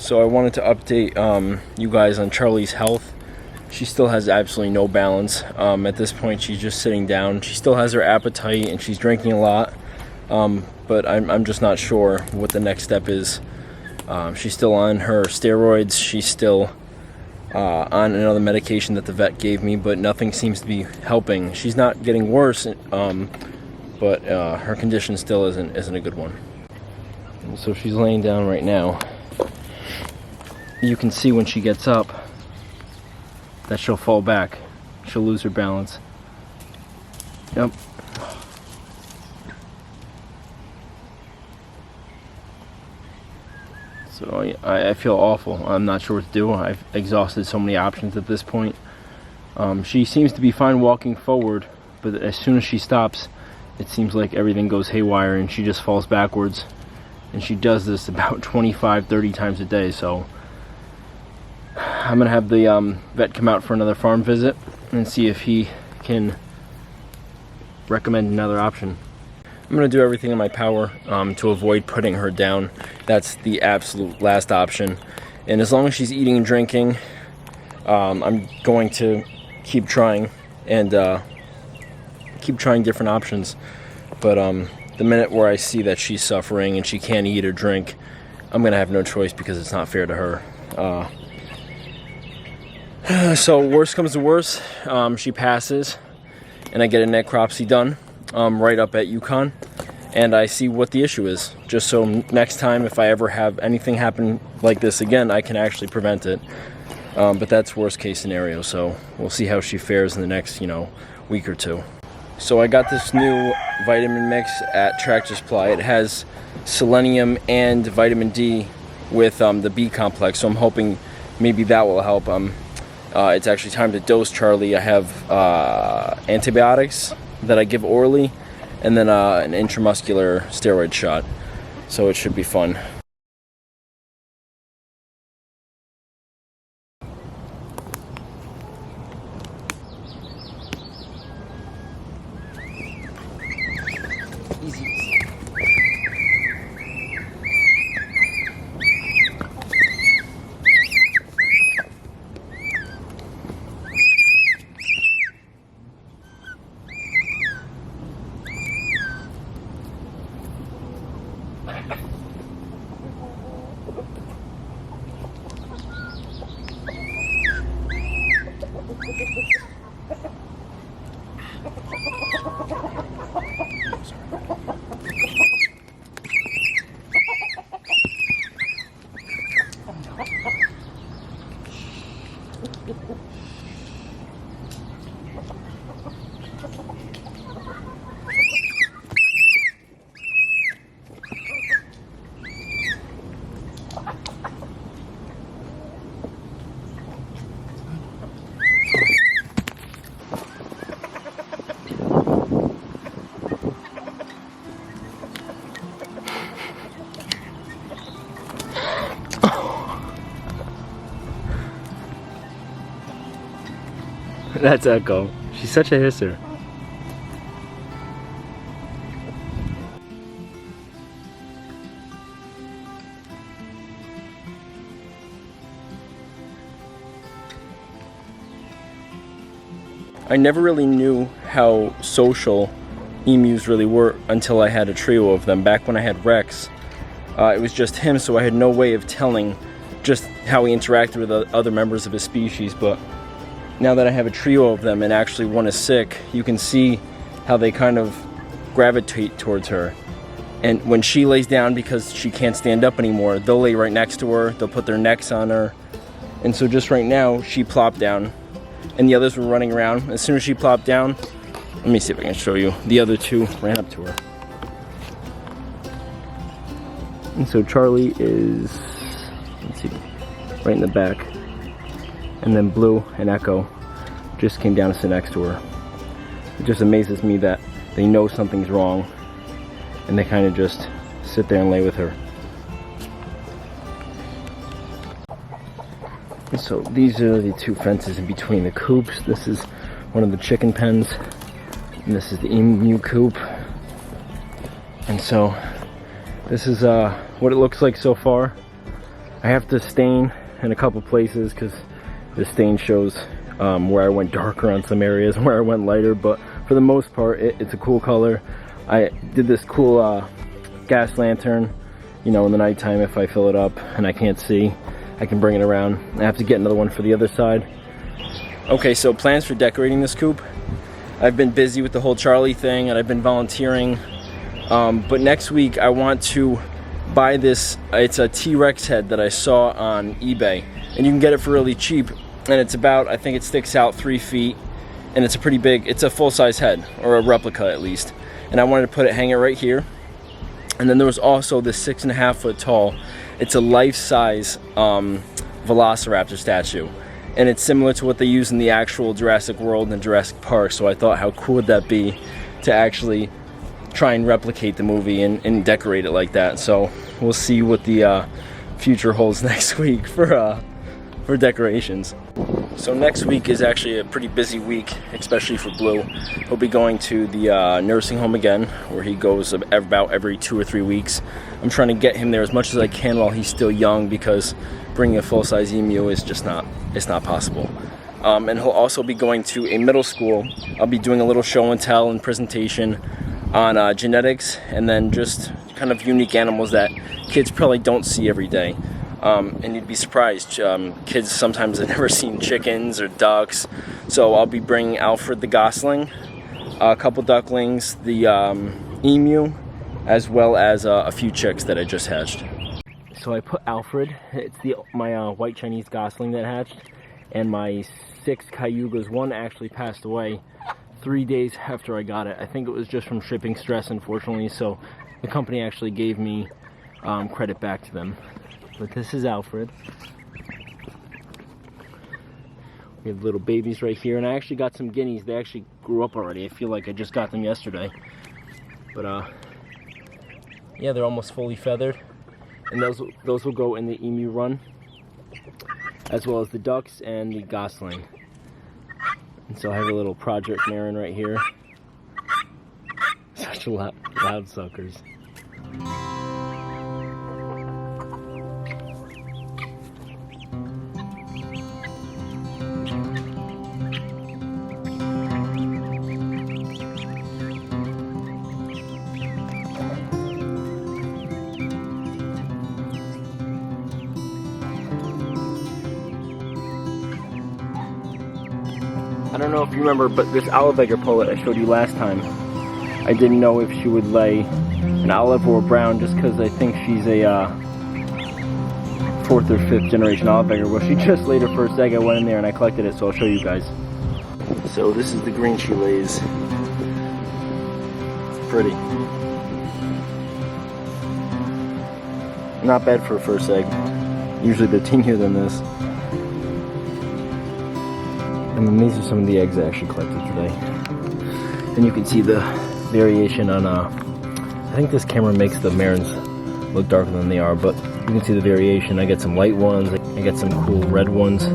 So I wanted to update you guys on Charlie's health. She still has absolutely no balance. At this point, she's just sitting down. She still has her appetite and she's drinking a lot, but I'm just not sure what the next step is. She's still on her steroids. She's still on another medication that the vet gave me, but nothing seems to be helping. She's not getting worse, but her condition still isn't a good one. And so she's laying down right now. You can see when she gets up that she'll fall back. She'll lose her balance. Yep. So I feel awful. I'm not sure what to do. I've exhausted so many options at this point. She seems to be fine walking forward, but as soon as she stops, it seems like everything goes haywire and she just falls backwards. And she does this about 25-30 times a day, so I'm gonna have the vet come out for another farm visit and see if he can recommend another option. I'm gonna do everything in my power to avoid putting her down. That's the absolute last option. And as long as she's eating and drinking, I'm going to keep trying and keep trying different options. But the minute where I see that she's suffering and she can't eat or drink, I'm gonna have no choice because it's not fair to her. So worst comes to worst, she passes and I get a necropsy done right up at UConn, and I see what the issue is, just so next time if I ever have anything happen like this again, I can actually prevent it. But that's worst case scenario, so we'll see how she fares in the next week or two. So I got this new vitamin mix at Tractor Supply. It has selenium and vitamin D with the B complex, so I'm hoping maybe that will help. It's actually time to dose Charlie. I have antibiotics that I give orally, and then an intramuscular steroid shot, so it should be fun. Easy. That's Echo. She's such a hisser. I never really knew how social emus really were until I had a trio of them. Back when I had Rex, it was just him, so I had no way of telling just how he interacted with other members of his species. But now that I have a trio of them and actually one is sick, you can see how they kind of gravitate towards her. And when she lays down because she can't stand up anymore, they'll lay right next to her, they'll put their necks on her. And so just right now, she plopped down and the others were running around. As soon as she plopped down, let me see if I can show you, the other two ran up to her. And so Charlie is, let's see, right in the back. And then Blue and Echo just came down to sit next to her. It just amazes me that they know something's wrong and they kind of just sit there and lay with her. And so these are the two fences in between the coops. This is one of the chicken pens and this is the emu coop. And so this is what it looks like so far. I have to stain in a couple places because the stain shows where I went darker on some areas and where I went lighter, but for the most part it's a cool color. I did this cool gas lantern, you know, in the nighttime if I fill it up and I can't see, I can bring it around. I have to get another one for the other side. Okay, so plans for decorating this coop. I've been busy with the whole Charlie thing and I've been volunteering, but next week I want to buy this. It's a T-Rex head that I saw on eBay, and you can get it for really cheap, and it's about, I think it sticks out 3 feet, and it's a pretty big, it's a full-size head, or a replica at least, and I wanted to hang it right here. And then there was also this 6.5 foot tall, it's a life-size Velociraptor statue, and it's similar to what they use in the actual Jurassic World and Jurassic Park, so I thought how cool would that be to actually try and replicate the movie and decorate it like that. So we'll see what the future holds next week for decorations. So next week is actually a pretty busy week, especially for Blue. He'll be going to the nursing home again, where he goes about every 2 or 3 weeks. I'm trying to get him there as much as I can while he's still young, because bringing a full-size emu is just not possible. And he'll also be going to a middle school. I'll be doing a little show and tell and presentation on genetics, and then just kind of unique animals that kids probably don't see every day. And you'd be surprised, kids sometimes have never seen chickens or ducks. So I'll be bringing Alfred the gosling, a couple ducklings, the emu, as well as a few chicks that I just hatched. So I put Alfred, it's my white Chinese gosling that hatched, and my 6 cayugas. One actually passed away 3 days after I got it. I think it was just from shipping stress, unfortunately, so the company actually gave me credit back to them. But this is Alfred. We have little babies right here, and I actually got some guineas. They actually grew up already. I feel like I just got them yesterday. But yeah, they're almost fully feathered, and those will go in the emu run, as well as the ducks and the gosling. And so I have a little Project Marin right here. Such a loud suckers. I don't know if you remember, but this Oliveger pullet I showed you last time, I didn't know if she would lay an olive or a brown, just because I think she's a 4th or 5th generation Oliveger. Well, she just laid her first egg. I went in there and I collected it, so I'll show you guys. So this is the green she lays. It's pretty. Not bad for a first egg. Usually they're teenier than this. And then these are some of the eggs I actually collected today. And you can see the variation on, I think this camera makes the Marins look darker than they are, but you can see the variation. I get some light ones, I get some cool red ones,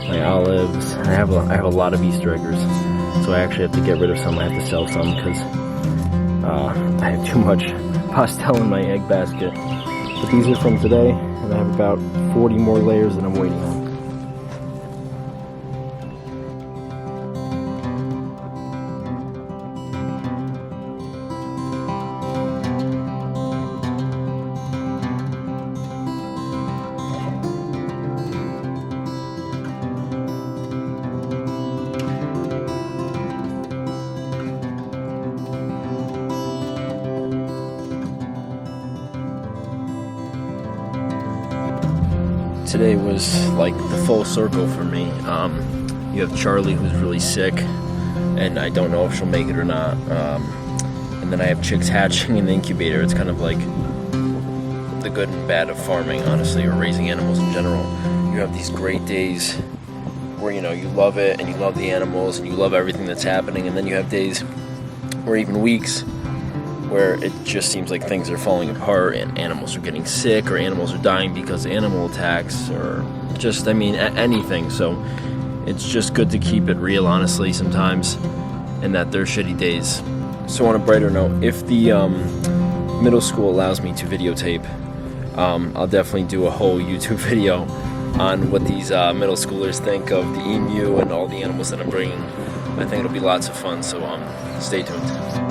my olives. I have a lot of Easter eggers, so I actually have to get rid of some. I have to sell some because I have too much pastel in my egg basket. But these are from today, and I have about 40 more layers that I'm waiting on. Today was like the full circle for me. You have Charlie, who's really sick, and I don't know if she'll make it or not. And then I have chicks hatching in the incubator. It's kind of like the good and bad of farming, honestly, or raising animals in general. You have these great days where, you know, you love it and you love the animals and you love everything that's happening, and then you have days or even weeks where it just seems like things are falling apart and animals are getting sick or animals are dying because of animal attacks or just, I mean, anything. So it's just good to keep it real, honestly, sometimes, and that there's shitty days. So on a brighter note, if the middle school allows me to videotape, I'll definitely do a whole YouTube video on what these middle schoolers think of the emu and all the animals that I'm bringing. I think it'll be lots of fun, so stay tuned.